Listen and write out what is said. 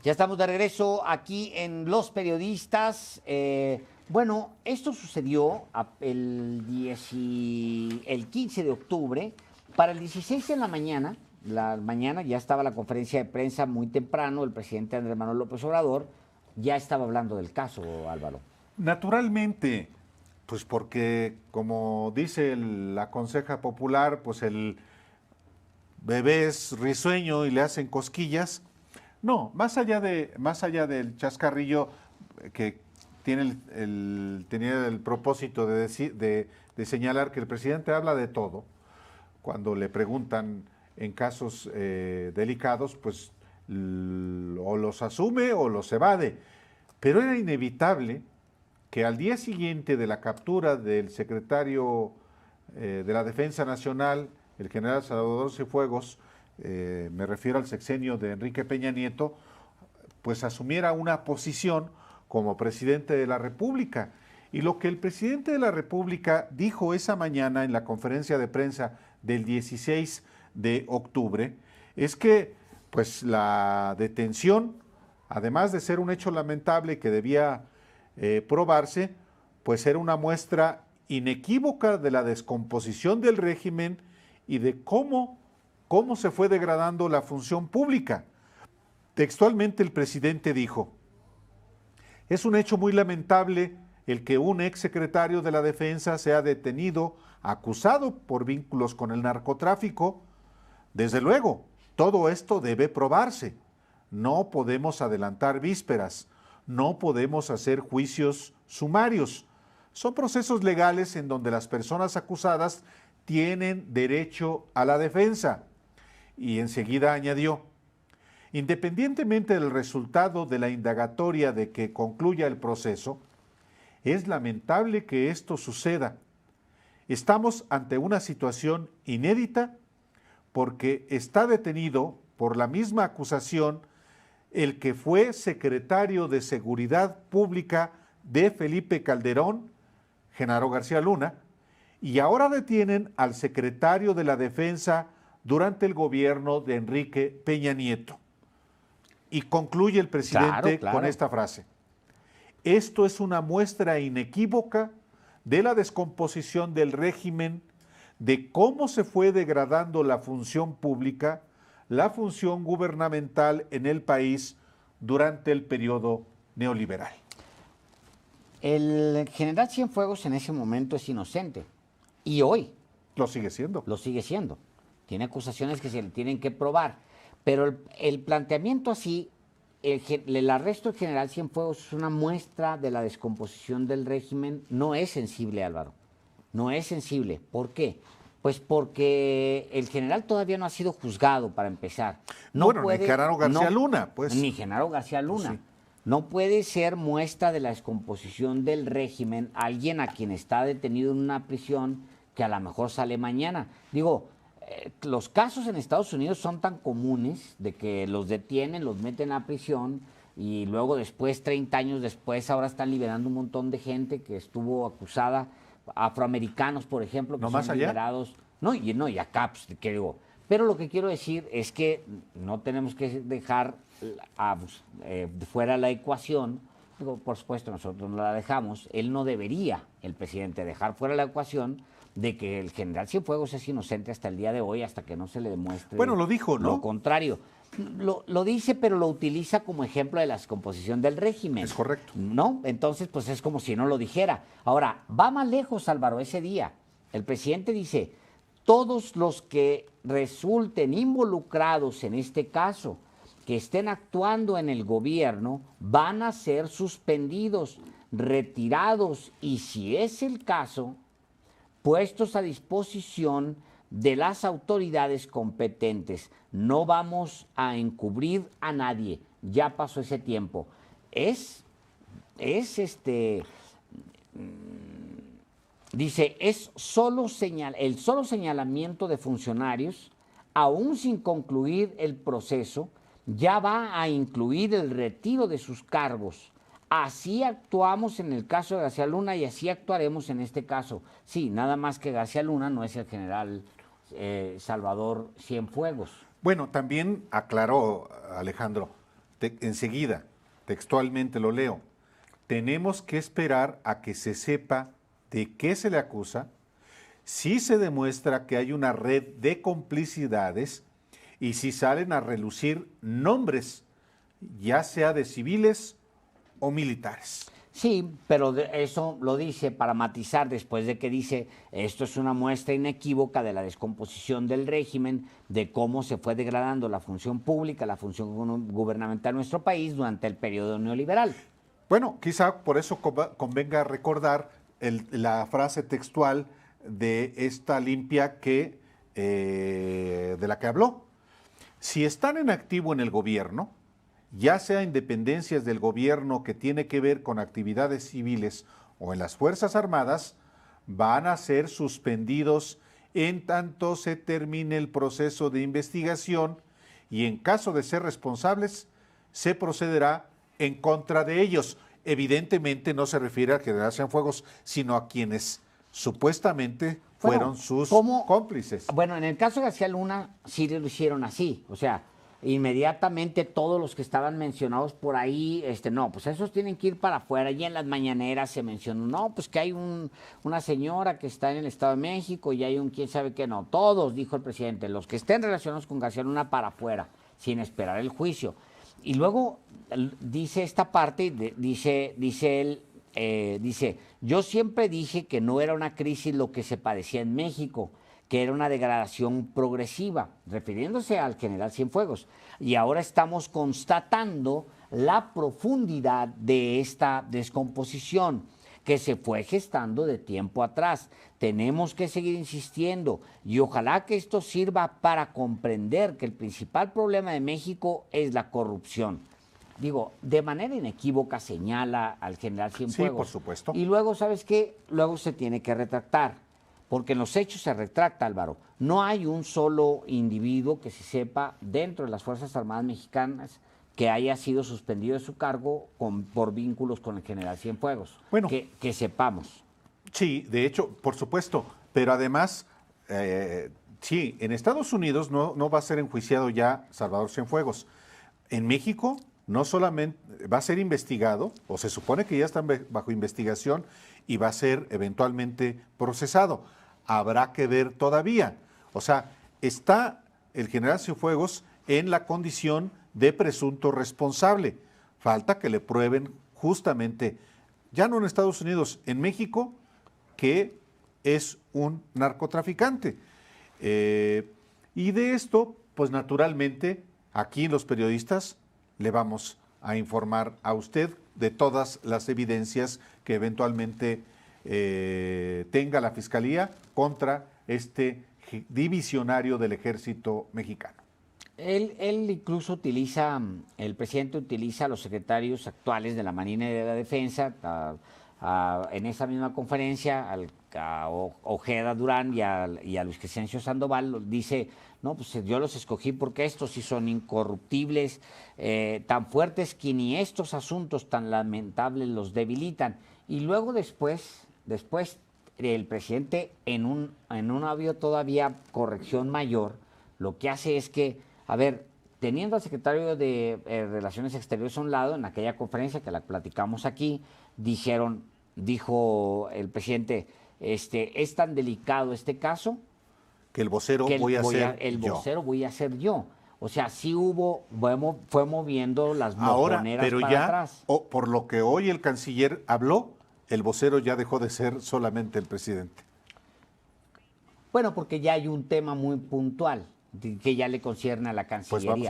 Ya estamos de regreso aquí en Los Periodistas. Bueno, esto sucedió el 15 de octubre. Para el 16 en la mañana ya estaba la conferencia de prensa muy temprano. El presidente Andrés Manuel López Obrador ya estaba hablando del caso, Álvaro. Naturalmente, pues porque como dice la conseja popular, pues el bebé es risueño y le hacen cosquillas. No, más allá del chascarrillo que tenía el propósito de señalar que el presidente habla de todo, cuando le preguntan en casos delicados, pues o los asume o los evade. Pero era inevitable que al día siguiente de la captura del secretario de la Defensa Nacional, el general Salvador Cienfuegos, me refiero al sexenio de Enrique Peña Nieto, pues asumiera una posición como presidente de la República. Y lo que el presidente de la República dijo esa mañana en la conferencia de prensa del 16 de octubre es que pues la detención, además de ser un hecho lamentable que debía probarse, pues era una muestra inequívoca de la descomposición del régimen y de cómo se fue degradando la función pública. Textualmente el presidente dijo: es un hecho muy lamentable el que un exsecretario de la Defensa sea detenido, acusado por vínculos con el narcotráfico. Desde luego, todo esto debe probarse. No podemos adelantar vísperas, no podemos hacer juicios sumarios. Son procesos legales en donde las personas acusadas tienen derecho a la defensa. Y enseguida añadió: independientemente del resultado de la indagatoria de que concluya el proceso, es lamentable que esto suceda. Estamos ante una situación inédita porque está detenido por la misma acusación el que fue secretario de Seguridad Pública de Felipe Calderón, Genaro García Luna, y ahora detienen al secretario de la Defensa durante el gobierno de Enrique Peña Nieto. Y concluye el presidente con esta frase: esto es una muestra inequívoca de la descomposición del régimen, de cómo se fue degradando la función pública, la función gubernamental en el país durante el periodo neoliberal. El general Cienfuegos en ese momento es inocente. Y hoy Lo sigue siendo. lo sigue siendo. Tiene acusaciones que se le tienen que probar. Pero el planteamiento así, el arresto del general Cienfuegos es una muestra de la descomposición del régimen. No es sensible, Álvaro. No es sensible. ¿Por qué? Pues porque el general todavía no ha sido juzgado, para empezar. No bueno, puede, ni Genaro García Luna, pues. Ni Genaro García Luna. Sí. No puede ser muestra de la descomposición del régimen alguien a quien está detenido en una prisión que a lo mejor sale mañana. Digo, los casos en Estados Unidos son tan comunes de que los detienen, los meten a prisión y luego después, 30 años después, ahora están liberando un montón de gente que estuvo acusada, afroamericanos, por ejemplo, que ¿No son más allá? liberados. Y acá, pues, ¿qué digo? Pero lo que quiero decir es que no tenemos que dejar fuera la ecuación. Digo, por supuesto, nosotros no la dejamos. Él no debería, el presidente, dejar fuera la ecuación de que el general Cienfuegos es inocente hasta el día de hoy, hasta que no se le demuestre Bueno, lo dijo, ¿no? lo contrario. Lo dice, pero lo utiliza como ejemplo de la descomposición del régimen. Es correcto. ¿No? Entonces, pues es como si no lo dijera. Ahora, va más lejos, Álvaro, ese día. El presidente dice: todos los que resulten involucrados en este caso, que estén actuando en el gobierno, van a ser suspendidos, retirados y, si es el caso, puestos a disposición de las autoridades competentes. No vamos a encubrir a nadie. Ya pasó ese tiempo. Dice, el solo señalamiento de funcionarios, aún sin concluir el proceso, ya va a incluir el retiro de sus cargos. Así actuamos en el caso de García Luna y así actuaremos en este caso. Sí, nada más que García Luna no es el general Salvador Cienfuegos. Bueno, también aclaró Alejandro, enseguida, textualmente lo leo, tenemos que esperar a que se sepa de qué se le acusa, si se demuestra que hay una red de complicidades y si salen a relucir nombres, ya sea de civiles o militares. Sí, pero eso lo dice para matizar después de que dice esto es una muestra inequívoca de la descomposición del régimen, de cómo se fue degradando la función pública, la función gubernamental en nuestro país durante el periodo neoliberal. Bueno, quizá por eso convenga recordar la frase textual de esta limpia de la que habló. Si están en activo en el gobierno, ya sea en dependencias del gobierno que tiene que ver con actividades civiles o en las Fuerzas Armadas, van a ser suspendidos en tanto se termine el proceso de investigación y en caso de ser responsables, se procederá en contra de ellos. Evidentemente no se refiere al general Cienfuegos, sino a quienes supuestamente fueron sus cómplices. Bueno, en el caso de García Luna sí lo hicieron así, o sea, inmediatamente todos los que estaban mencionados por ahí, no, pues esos tienen que ir para afuera. Y en las mañaneras se mencionó, no, pues que hay una señora que está en el Estado de México y hay un quién sabe qué, no, todos, dijo el presidente, los que estén relacionados con García Luna para afuera, sin esperar el juicio. Y luego dice esta parte, dice él, yo siempre dije que no era una crisis lo que se padecía en México, que era una degradación progresiva, refiriéndose al general Cienfuegos. Y ahora estamos constatando la profundidad de esta descomposición que se fue gestando de tiempo atrás. Tenemos que seguir insistiendo y ojalá que esto sirva para comprender que el principal problema de México es la corrupción. Digo, de manera inequívoca señala al general Cienfuegos. Sí, por supuesto. Y luego, ¿sabes qué? Luego se tiene que retractar. Porque en los hechos se retracta, Álvaro. No hay un solo individuo que se sepa dentro de las Fuerzas Armadas Mexicanas que haya sido suspendido de su cargo por vínculos con el general Cienfuegos. Bueno, que sepamos. Sí, de hecho, por supuesto. Pero además, sí, en Estados Unidos no va a ser enjuiciado ya Salvador Cienfuegos. En México no solamente va a ser investigado, o se supone que ya está bajo investigación y va a ser eventualmente procesado. Habrá que ver todavía. O sea, está el general Cienfuegos en la condición de presunto responsable. Falta que le prueben justamente, ya no en Estados Unidos, en México, que es un narcotraficante. Y de esto, pues naturalmente, aquí los periodistas le vamos a informar a usted de todas las evidencias que eventualmente tenga la Fiscalía contra este divisionario del Ejército Mexicano. Él incluso el presidente utiliza a los secretarios actuales de la Marina y de la Defensa, en esa misma conferencia, a Ojeda Durán y a Luis Crescencio Sandoval, dice, no, pues yo los escogí porque estos sí son incorruptibles, tan fuertes que ni estos asuntos tan lamentables los debilitan. Y luego después el presidente, en un audio todavía corrección mayor, lo que hace es que, a ver, teniendo al secretario de Relaciones Exteriores a un lado, en aquella conferencia que la platicamos aquí, dijo el presidente, es tan delicado este caso que el vocero voy a ser yo. O sea, sí fue moviendo las mojoneras pero para ya, atrás. Por lo que hoy el canciller habló, el vocero ya dejó de ser solamente el presidente. Bueno, porque ya hay un tema muy puntual que ya le concierne a la Cancillería. Pues vamos